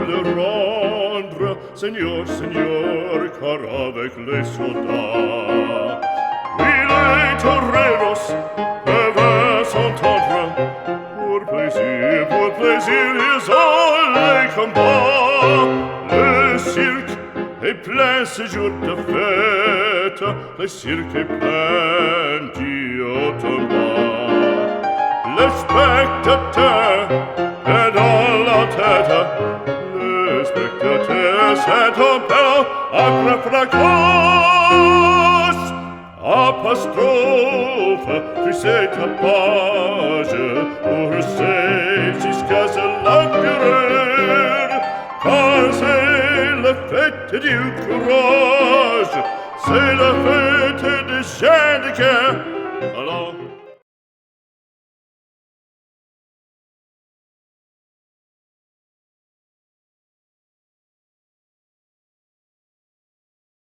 le rendre, Seigneur, Seigneur, car avec les soldats, oui, les toreros peuvent s'entendre. Pour plaisir, ils ont les combats. Le cirque est plein ce jour de fête, le cirque est plein d'Iotomba. Le spectateur est dans la tête, le spectateur s'est en père, agrippe la classe. Apostrophe, puis c'est ta page, pour saisir ce l'empereur, car c'est la fête du courage, c'est la fête des chiens de guerre. Alors,